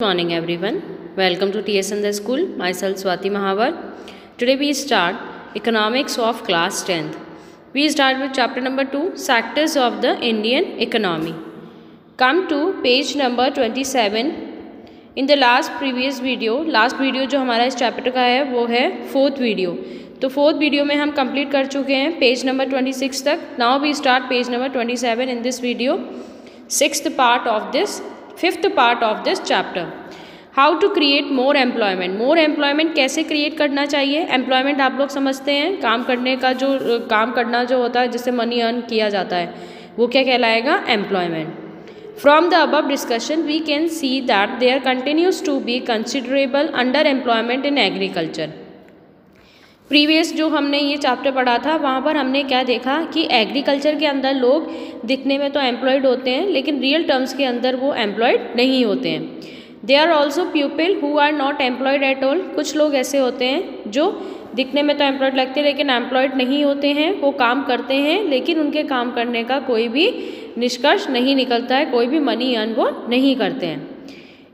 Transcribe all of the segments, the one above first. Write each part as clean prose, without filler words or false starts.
Good morning everyone. Welcome to TS in the School. Myself Swati Mahavar. Today we start Economics of Class 10th. We start with chapter number 2, Sectors of the Indian Economy. Come to page number 27. In the last video जो हमारा इस chapter का है वो है fourth video. तो fourth video में हम कंप्लीट कर चुके हैं पेज नंबर 26 तक. Now we start page number 27 in this video. Fifth part of this chapter. How to create more employment. More employment कैसे क्रिएट करना चाहिए. एम्प्लॉयमेंट आप लोग समझते हैं काम करना जो होता है जिससे मनी अर्न किया जाता है वो क्या कहलाएगा, employment. From the above discussion we can see that there continues to be considerable underemployment in agriculture. Previous जो हमने ये चैप्टर पढ़ा था वहाँ पर हमने क्या देखा कि एग्रीकल्चर के अंदर लोग दिखने में तो एम्प्लॉयड होते हैं लेकिन रियल टर्म्स के अंदर वो एम्प्लॉयड नहीं होते हैं. They are also people who are not employed at all. कुछ लोग ऐसे होते हैं जो दिखने में तो एम्प्लॉयड लगते हैं लेकिन एम्प्लॉयड नहीं होते हैं. वो काम करते हैं लेकिन उनके काम करने का कोई भी निष्कर्ष नहीं निकलता है, कोई भी मनी अर्न वो नहीं करते हैं.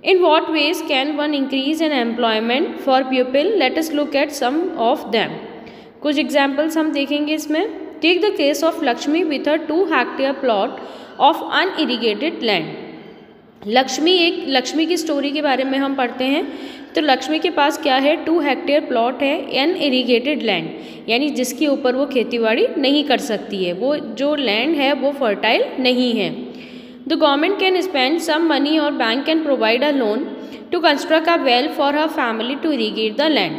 In what ways can one increase in employment for people? Let us look at some of them. कुछ examples हम देखेंगे इसमें. Take the case of Lakshmi with her 2 hectare plot of unirrigated land. Lakshmi की story के बारे में हम पढ़ते हैं. तो लक्ष्मी के पास क्या है, 2 हेक्टेयर प्लॉट है अनइरिगेटेड लैंड, यानी जिसके ऊपर वो खेतीबाड़ी नहीं कर सकती है. वो जो लैंड है वो फर्टाइल नहीं है. The government can spend some money or bank can provide a loan to construct a well for her family to irrigate the land.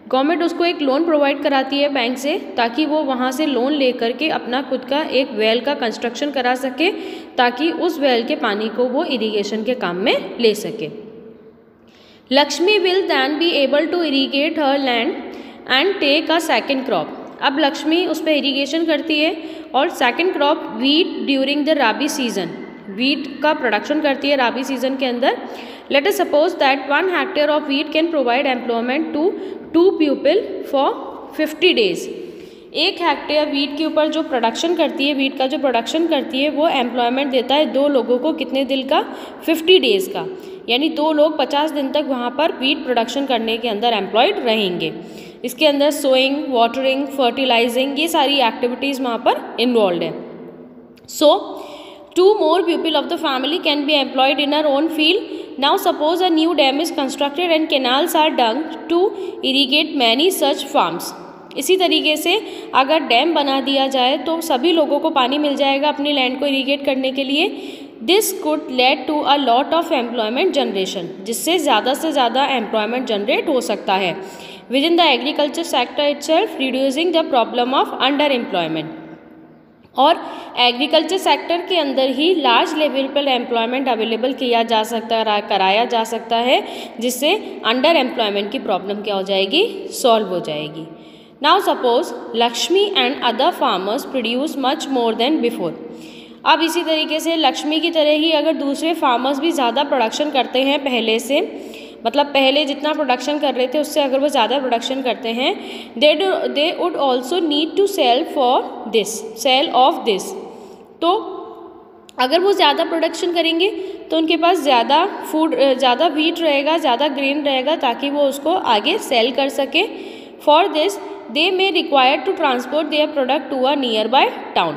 Government उसको एक लोन प्रोवाइड कराती है बैंक से ताकि वो वहाँ से लोन लेकर के अपना खुद का एक वेल का कंस्ट्रक्शन करा सके ताकि उस वेल के पानी को वो इरिगेशन के काम में ले सके. Lakshmi will then be able to irrigate her land and take a second crop. अब लक्ष्मी उस पर इरीगेशन करती है और second crop wheat during the rabi season, wheat का प्रोडक्शन करती है राबी सीजन के अंदर. Let us suppose that 1 hectare of wheat can provide employment to 2 people for 50 days. 1 hectare wheat के ऊपर जो प्रोडक्शन करती है, वीट का जो प्रोडक्शन करती है वो एम्प्लॉयमेंट देता है 2 लोगों को. कितने दिन का, 50 डेज का, यानी 2 लोग 50 दिन तक वहाँ पर वीट प्रोडक्शन करने के अंदर एम्प्लॉयड रहेंगे. इसके अंदर सोइंग, वाटरिंग, फर्टिलाइजिंग, ये सारी एक्टिविटीज़ वहाँ पर इन्वॉल्व है. सो 2 more people of the family can be employed in our own field. Now suppose a new dam is constructed and canals are dug to irrigate many such farms. इसी तरीके से अगर dam बना दिया जाए तो सभी लोगों को पानी मिल जाएगा अपनी लैंड को इरीगेट करने के लिए. This could lead to a lot of employment generation, जिससे ज़्यादा से ज़्यादा एम्प्लॉयमेंट जनरेट हो सकता है with in the agriculture sector itself, reducing the problem of under employment. और एग्रीकल्चर सेक्टर के अंदर ही लार्ज लेवल पर एम्प्लॉयमेंट अवेलेबल कराया जा सकता है जिससे अंडर एम्प्लॉयमेंट की प्रॉब्लम क्या हो जाएगी, सॉल्व हो जाएगी. Now suppose Lakshmi and other farmers produce much more than before. अब इसी तरीके से लक्ष्मी की तरह ही अगर दूसरे फार्मर्स भी ज़्यादा प्रोडक्शन करते हैं पहले से, मतलब पहले जितना प्रोडक्शन कर रहे थे उससे अगर वो ज़्यादा प्रोडक्शन करते हैं, they would also need to sell off this. तो अगर वो ज़्यादा प्रोडक्शन करेंगे तो उनके पास ज़्यादा वीट रहेगा, ज़्यादा ग्रेन रहेगा ताकि वो उसको आगे सेल कर सके. For this they may require to transport their product to a nearby town.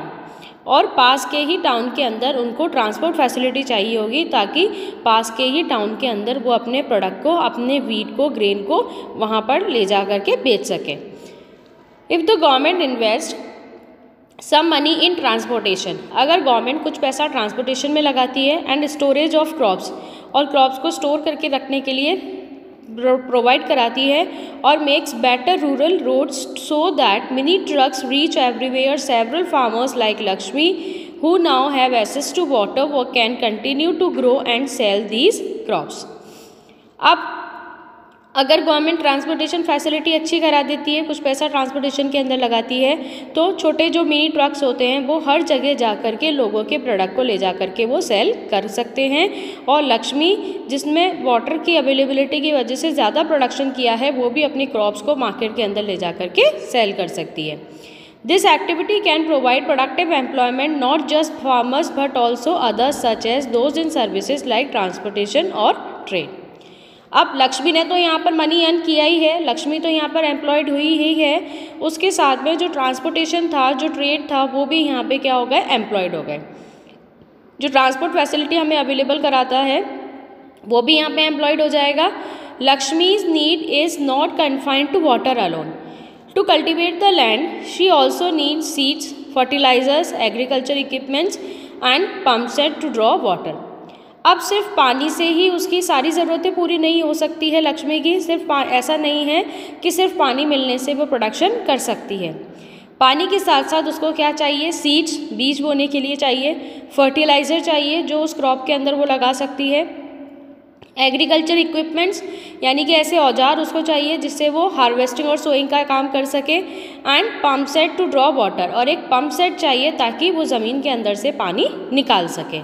और पास के ही टाउन के अंदर उनको ट्रांसपोर्ट फैसिलिटी चाहिए होगी ताकि पास के ही टाउन के अंदर वो अपने प्रोडक्ट को, अपने वीट को, ग्रेन को वहाँ पर ले जा कर के बेच सकें. If the government invest some money in transportation, अगर गवर्नमेंट कुछ पैसा ट्रांसपोर्टेशन में लगाती है एंड स्टोरेज ऑफ क्रॉप्स, और क्रॉप्स को स्टोर करके रखने के लिए प्रोवाइड कराती है, और makes better rural roads so that mini trucks reach everywhere. Several farmers like Lakshmi who now have access to water वो can continue to grow and sell these crops. अब अगर गवर्नमेंट ट्रांसपोर्टेशन फैसिलिटी अच्छी करा देती है, कुछ पैसा ट्रांसपोर्टेशन के अंदर लगाती है, तो छोटे जो मिनी ट्रक्स होते हैं वो हर जगह जा कर के लोगों के प्रोडक्ट को ले जा कर के वो सेल कर सकते हैं. और लक्ष्मी जिसमें वाटर की अवेलेबिलिटी की वजह से ज़्यादा प्रोडक्शन किया है वो भी अपनी क्रॉप्स को मार्केट के अंदर ले जा कर के सेल कर सकती है. This activity can provide productive employment not just farmers but also others such as those in services like transportation और ट्रेड. अब लक्ष्मी ने तो यहाँ पर मनी अर्न किया ही है, लक्ष्मी तो यहाँ पर एम्प्लॉयड हुई ही है, उसके साथ में जो ट्रांसपोर्टेशन था, जो ट्रेड था, वो भी यहाँ पे क्या हो गए, एम्प्लॉयड हो गए। जो ट्रांसपोर्ट फैसिलिटी हमें अवेलेबल कराता है वो भी यहाँ पे एम्प्लॉयड हो जाएगा। Lakshmi's need is not confined to water alone. To cultivate the land she also needs seeds, fertilizers, agriculture equipments and pump set to draw water. अब सिर्फ पानी से ही उसकी सारी ज़रूरतें पूरी नहीं हो सकती है लक्ष्मी की, सिर्फ ऐसा नहीं है कि सिर्फ पानी मिलने से वो प्रोडक्शन कर सकती है। पानी के साथ साथ उसको क्या चाहिए, सीड्स, बीज बोने के लिए चाहिए, फर्टिलाइज़र चाहिए जो उस क्रॉप के अंदर वो लगा सकती है, एग्रीकल्चर इक्विपमेंट्स यानी कि ऐसे औजार उसको चाहिए जिससे वो हार्वेस्टिंग और सोइंग का काम कर सके, and pump set to draw water, और एक पम्प सेट चाहिए ताकि वो ज़मीन के अंदर से पानी निकाल सके।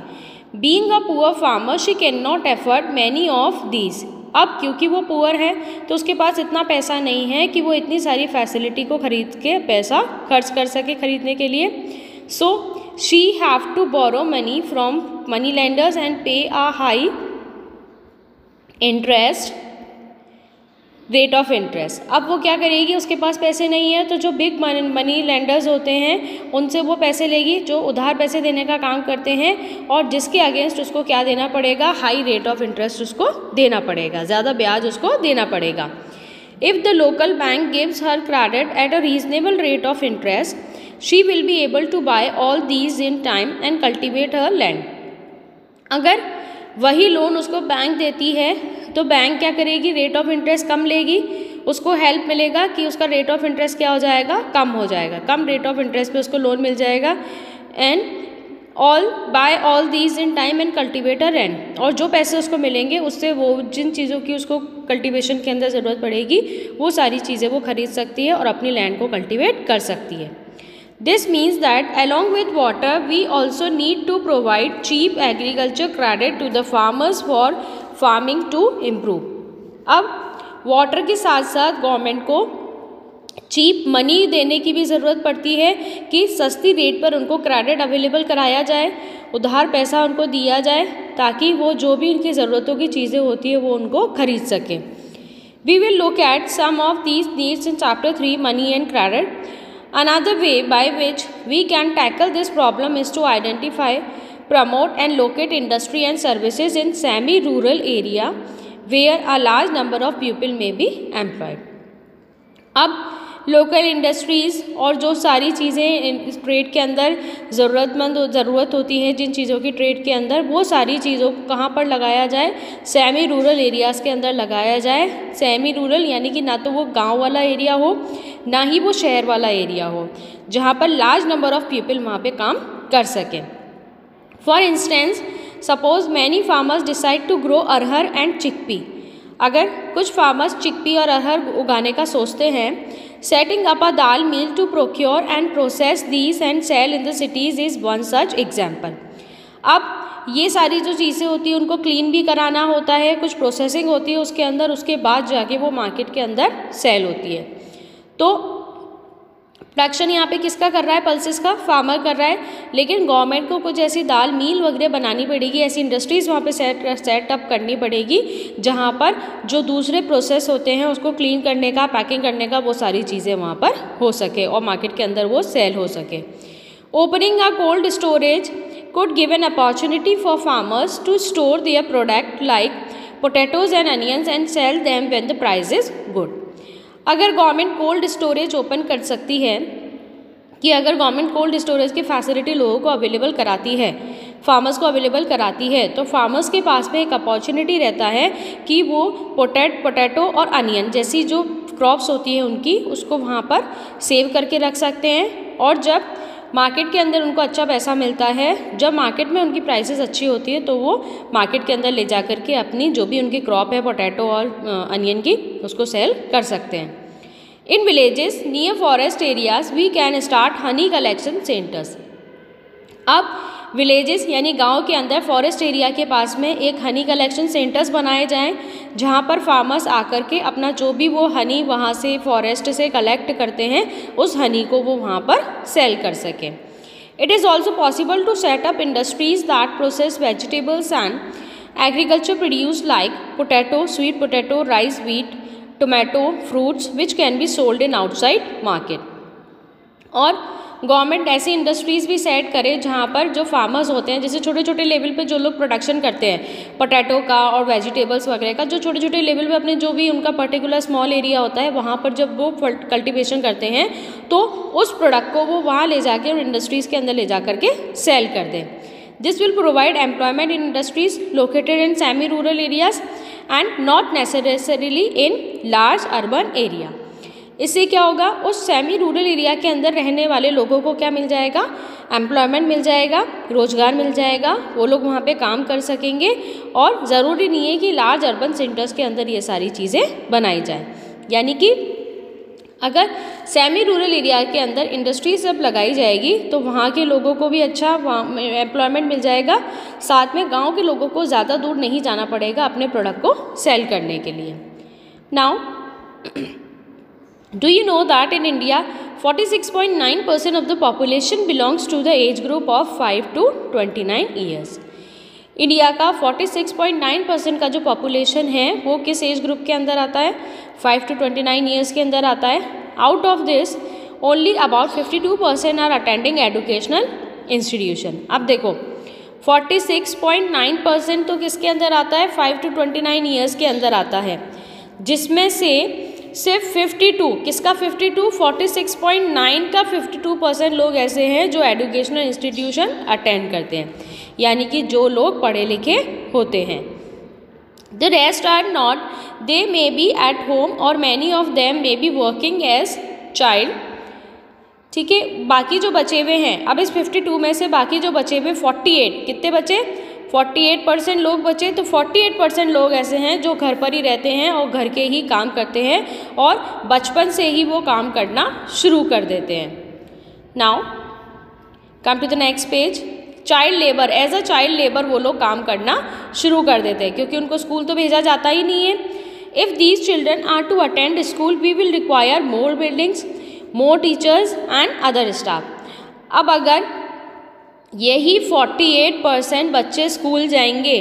Being a poor farmer she can not afford many of these. अब क्योंकि वो पुअर है तो उसके पास इतना पैसा नहीं है कि वो इतनी सारी फैसिलिटी को खरीद के पैसा खर्च कर सके खरीदने के लिए। So she have to borrow money from money lenders and pay a high interest rate of interest. अब वो क्या करेगी, उसके पास पैसे नहीं है तो जो बिग मनी लेंडर्स होते हैं उनसे वो पैसे लेगी जो उधार पैसे देने का काम करते हैं, और जिसके अगेंस्ट उसको क्या देना पड़ेगा, हाई रेट ऑफ इंटरेस्ट उसको देना पड़ेगा, ज़्यादा ब्याज उसको देना पड़ेगा। If the local bank gives her credit at a reasonable rate of interest she will be able to buy all these in time and cultivate her land. अगर वही लोन उसको बैंक देती है तो बैंक क्या करेगी, रेट ऑफ इंटरेस्ट कम लेगी, उसको हेल्प मिलेगा कि उसका रेट ऑफ इंटरेस्ट क्या हो जाएगा, कम हो जाएगा, कम रेट ऑफ इंटरेस्ट पे उसको लोन मिल जाएगा। And buy all these in time and cultivator and, और जो पैसे उसको मिलेंगे उससे वो जिन चीज़ों की उसको कल्टिवेशन के अंदर ज़रूरत पड़ेगी वो सारी चीज़ें वो खरीद सकती है और अपनी लैंड को कल्टिवेट कर सकती है। This means that along with water we also need to provide cheap agriculture credit to the farmers for farming to improve। अब वाटर के साथ साथ गवर्नमेंट को चीप मनी देने की भी ज़रूरत पड़ती है कि सस्ती रेट पर उनको क्रेडिट अवेलेबल कराया जाए, उधार पैसा उनको दिया जाए ताकि वो जो भी उनकी ज़रूरतों की चीज़ें होती है वो उनको खरीद सकें। We will look at some of these needs in chapter 3 money and credit। Another way by which we can tackle this problem is to identify, promote and locate industry and services in semi-rural area where a large number of people may be employed। अब local industries और जो सारी चीज़ें इस trade के अंदर ज़रूरत होती है, जिन चीज़ों की ट्रेड के अंदर, वो सारी चीज़ों को कहाँ पर लगाया जाए, सेमी रूरल एरियाज़ के अंदर लगाया जाए। सेमी रूरल यानी कि ना तो वो गांव वाला एरिया हो ना ही वो शहर वाला एरिया हो, जहाँ पर लार्ज नंबर ऑफ़ पीपल वहाँ पे काम कर सकें। For instance suppose many farmers decide to grow arhar and chickpea. अगर कुछ फार्मर्स चिकपी और अरहर उगाने का सोचते हैं, setting up a dal mill to procure and process these and sell in the cities is one such example. अब ये सारी जो चीज़ें होती हैं उनको क्लीन भी कराना होता है, कुछ प्रोसेसिंग होती है उसके अंदर, उसके बाद जाके वो मार्केट के अंदर सेल होती है। तो प्रोडक्शन यहाँ पे किसका कर रहा है, पल्सेस का, फार्मर कर रहा है, लेकिन गवर्नमेंट को कुछ ऐसी दाल मिल वगैरह बनानी पड़ेगी, ऐसी इंडस्ट्रीज़ वहाँ पे सेटअप करनी पड़ेगी जहाँ पर जो दूसरे प्रोसेस होते हैं उसको क्लीन करने का, पैकिंग करने का, वो सारी चीज़ें वहाँ पर हो सके और मार्केट के अंदर वो सेल हो सके। Opening a cold storage could give an opportunity for farmers to store their product like potatoes and onions and sell them when the price is good। अगर गवर्नमेंट कोल्ड स्टोरेज ओपन कर सकती है कि अगर government cold storage की facility लोगों को available कराती है, फार्मर्स को अवेलेबल कराती है, तो फार्मर्स के पास में एक अपॉर्चुनिटी रहता है कि वो पोटैटो और अनियन जैसी जो क्रॉप्स होती है उनकी उसको वहाँ पर सेव करके रख सकते हैं। और जब मार्केट के अंदर उनको अच्छा पैसा मिलता है, जब मार्केट में उनकी प्राइसेस अच्छी होती है तो वो मार्केट के अंदर ले जा कर के अपनी जो भी उनकी क्रॉप है पोटैटो और अनियन की उसको सेल कर सकते हैं। In villages near forest areas we can start honey collection centres. अब विलेजेस यानी गांव के अंदर फॉरेस्ट एरिया के पास में एक हनी कलेक्शन सेंटर्स बनाए जाएं जहां पर फार्मर्स आकर के अपना जो भी वो हनी वहां से फॉरेस्ट से कलेक्ट करते हैं उस हनी को वो वहां पर सेल कर सकें। It is also possible to set up industries that process vegetables and agriculture produce like potato, sweet potato, rice, wheat, tomato, fruits which can be sold in outside market. और गवर्नमेंट ऐसी industries भी set करे जहाँ पर जो farmers होते हैं, जैसे छोटे छोटे लेवल पे जो लोग प्रोडक्शन करते हैं पोटैटो का और वेजिटेबल्स वगैरह का, जो छोटे छोटे लेवल पे अपने जो भी उनका पर्टिकुलर स्मॉल एरिया होता है वहाँ पर जब वो कल्टीवेशन करते हैं तो उस प्रोडक्ट को वो वहाँ ले जाके और इंडस्ट्रीज़ के अंदर ले जा करके सेल कर दें। This will provide employment in industries located in semi rural areas and not necessarily in large urban area. इससे क्या होगा, उस सेमी रूरल एरिया के अंदर रहने वाले लोगों को क्या मिल जाएगा, एम्प्लॉयमेंट मिल जाएगा, रोजगार मिल जाएगा, वो लोग वहाँ पे काम कर सकेंगे। और ज़रूरी नहीं है कि लार्ज अर्बन सेंटर्स के अंदर ये सारी चीज़ें बनाई जाए। यानी कि अगर सेमी रूरल एरिया के अंदर इंडस्ट्री सब लगाई जाएगी तो वहाँ के लोगों को भी अच्छा एम्प्लॉयमेंट मिल जाएगा, साथ में गाँव के लोगों को ज़्यादा दूर नहीं जाना पड़ेगा अपने प्रोडक्ट को सेल करने के लिए। Now do you know that in India 46.9% of the population belongs to the age group of 5 to 29 years। India का 46.9% का जो पॉपुलेशन है वो किस एज ग्रुप के अंदर आता है, 5 to 29 ईयर्स के अंदर आता है। Out of this only about 52% are attending educational institution. अब देखो 46.9% तो किसके अंदर आता है, 5 to 29 ईयर्स के अंदर आता है, जिसमें से सिर्फ 52, किसका 52, 46.9 का 52% लोग ऐसे हैं जो एजुकेशनल इंस्टीट्यूशन अटेंड करते हैं, यानी कि जो लोग पढ़े लिखे होते हैं। The rest are not, they may be at home और many of them may be working as child. ठीक है, बाकी जो बचे हुए हैं, अब इस 52 में से बाकी जो बचे हुए 48, कितने बचे, 48% लोग बचे। तो 48% लोग ऐसे हैं जो घर पर ही रहते हैं और घर के ही काम करते हैं और बचपन से ही वो काम करना शुरू कर देते हैं। Now come to the next page. Child labour, as a child labour वो लोग काम करना शुरू कर देते हैं क्योंकि उनको स्कूल तो भेजा जाता ही नहीं है। If these children are to attend school we will require more buildings, more teachers and other staff. अब अगर यही 48% बच्चे स्कूल जाएंगे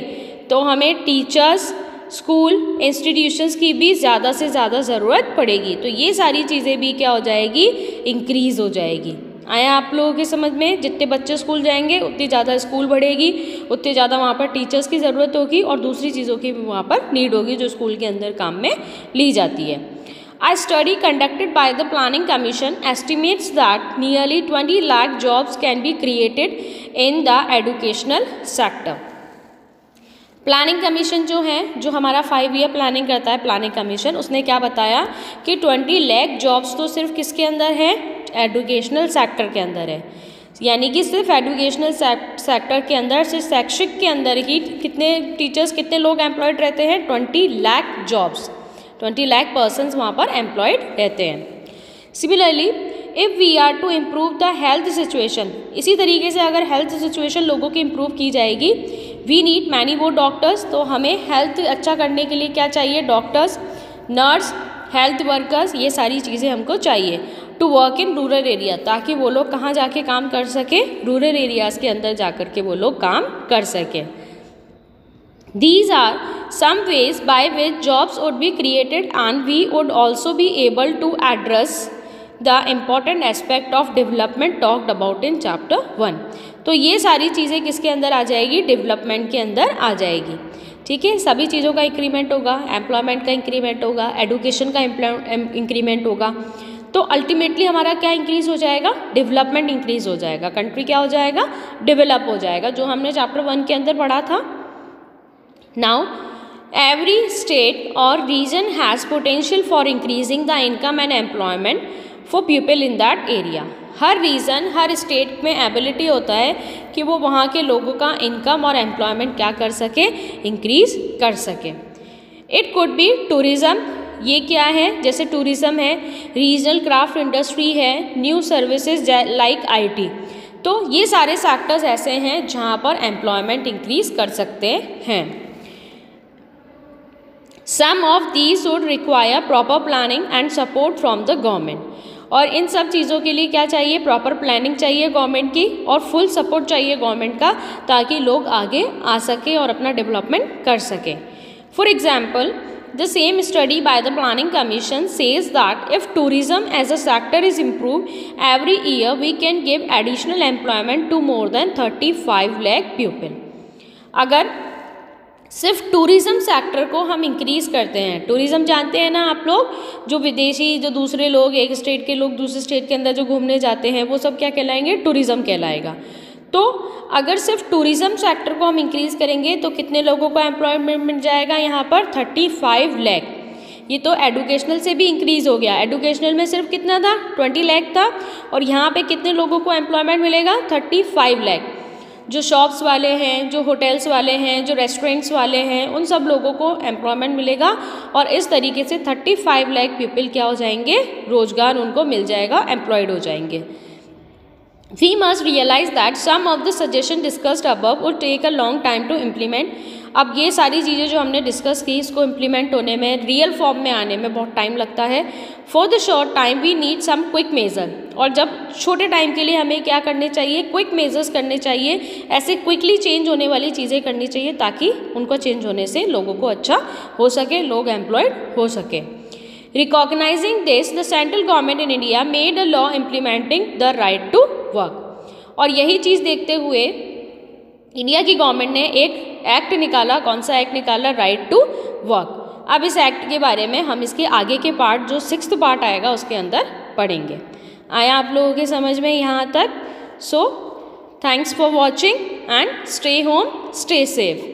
तो हमें टीचर्स, स्कूल, इंस्टीट्यूशंस की भी ज़्यादा से ज़्यादा ज़रूरत पड़ेगी। तो ये सारी चीज़ें भी क्या हो जाएगी, इंक्रीज़ हो जाएगी। आया आप लोगों के समझ में, जितने बच्चे स्कूल जाएंगे उतनी ज़्यादा स्कूल बढ़ेगी, उतनी ज़्यादा वहाँ पर टीचर्स की ज़रूरत होगी और दूसरी चीज़ों की भी वहाँ पर नीड होगी जो स्कूल के अंदर काम में ली जाती है। A study conducted by the Planning Commission estimates that nearly 20 lakh jobs can be created in the educational sector। Planning commission जो है, जो हमारा 5 ईयर प्लानिंग करता है प्लानिंग कमीशन, उसने क्या बताया कि 20 लाख जॉब्स तो सिर्फ किसके अंदर है, एजुकेशनल सेक्टर के अंदर है। यानी कि सिर्फ एजुकेशनल सेक्टर के अंदर, सिर्फ शैक्षिक के अंदर ही कितने टीचर्स, कितने लोग एम्प्लॉयड रहते हैं, 20 लाख जॉब्स, 20 लाख पर्सनस वहाँ पर एम्प्लॉयड रहते हैं। Similarly if we are to improve the health situation, इसी तरीके से अगर हेल्थ सिचुएशन लोगों की इम्प्रूव की जाएगी, we need many more doctors, तो हमें हेल्थ अच्छा करने के लिए क्या चाहिए, डॉक्टर्स, नर्स, हेल्थ वर्कर्स, ये सारी चीज़ें हमको चाहिए। To work in rural area, ताकि वो लोग कहाँ जाके काम कर सके, रूरल एरियाज़ के अंदर जा कर के वो लोग काम कर सकें। These are some ways by which jobs would be created and we would also be able to address the important aspect of development talked about in chapter 1। तो ये सारी चीज़ें किसके अंदर आ जाएगी, डेवलपमेंट के अंदर आ जाएगी। ठीक है, सभी चीज़ों का इंक्रीमेंट होगा, एम्प्लॉयमेंट का इंक्रीमेंट होगा, एडुकेशन का इंक्रीमेंट होगा, तो अल्टीमेटली हमारा क्या इंक्रीज़ हो जाएगा, डेवलपमेंट इंक्रीज़ हो जाएगा, कंट्री क्या हो जाएगा, डेवलप हो जाएगा, जो हमने चैप्टर 1 के अंदर पढ़ा था। Now, every state or region has potential for increasing the income and employment for people in that area। हर रीजन, हर स्टेट में एबिलिटी होता है कि वो वहाँ के लोगों का इनकम और एम्प्लॉयमेंट क्या कर सके, इंक्रीज कर सके। इट कुड बी टूरिज़्म, ये क्या है, जैसे टूरिज़्म है, रीजनल क्राफ्ट इंडस्ट्री है, न्यू सर्विसेज लाइक IT। तो ये सारे सेक्टर्स ऐसे हैं जहाँ पर एम्प्लॉयमेंट इंक्रीज कर सकते हैं। Some of these would require proper planning and support from the government। और इन सब चीज़ों के लिए क्या चाहिए, प्रॉपर प्लानिंग चाहिए गवर्नमेंट की और फुल सपोर्ट चाहिए गवर्नमेंट का, ताकि लोग आगे आ सकें और अपना डेवलपमेंट कर सकें। For example, the same study by the Planning Commission says that if tourism as a sector is improved, every year we can give additional employment to more than 35 lakh people. अगर सिर्फ tourism sector को हम increase करते हैं, tourism जानते हैं ना आप लोग, जो विदेशी, जो दूसरे लोग, एक स्टेट के लोग दूसरे स्टेट के अंदर जो घूमने जाते हैं, वो सब क्या कहलाएंगे, टूरिज़्म कहलाएगा। तो अगर सिर्फ टूरिज़्म सेक्टर को हम इंक्रीज़ करेंगे तो कितने लोगों को एम्प्लॉयमेंट मिल जाएगा, यहाँ पर 35 लाख। ये तो एडुकेशनल से भी इंक्रीज़ हो गया, एडुकेशनल में सिर्फ कितना था, 20 लाख था, और यहाँ पे कितने लोगों को एम्प्लॉयमेंट मिलेगा, 35 लाख। जो शॉप्स वाले हैं, जो होटल्स वाले हैं, जो रेस्टोरेंट्स वाले हैं, उन सब लोगों को एम्प्लॉयमेंट मिलेगा, और इस तरीके से 35 लाख पीपल क्या हो जाएंगे, रोजगार उनको मिल जाएगा, एम्प्लॉयड हो जाएंगे। We must realize that some of the suggestions discussed above would take a long time to implement. अब ये सारी चीज़ें जो हमने डिस्कस की, इसको इम्प्लीमेंट होने में, रियल फॉर्म में आने में बहुत टाइम लगता है। For the short time we need some quick measure, और जब छोटे टाइम के लिए हमें क्या करने चाहिए, क्विक मेजर्स करने चाहिए, ऐसे क्विकली चेंज होने वाली चीज़ें करनी चाहिए, ताकि उनको चेंज होने से लोगों को अच्छा हो सके, लोग एम्प्लॉयड हो सके। Recognizing this, the central government in India made a law implementing the right to work. और यही चीज़ देखते हुए इंडिया की गवर्नमेंट ने एक एक्ट निकाला, कौन सा एक्ट निकाला, राइट टू वर्क। अब इस एक्ट के बारे में हम इसके आगे के पार्ट, जो 6th पार्ट आएगा, उसके अंदर पढ़ेंगे। आया आप लोगों के समझ में यहाँ तक? So thanks for watching and stay home, stay safe.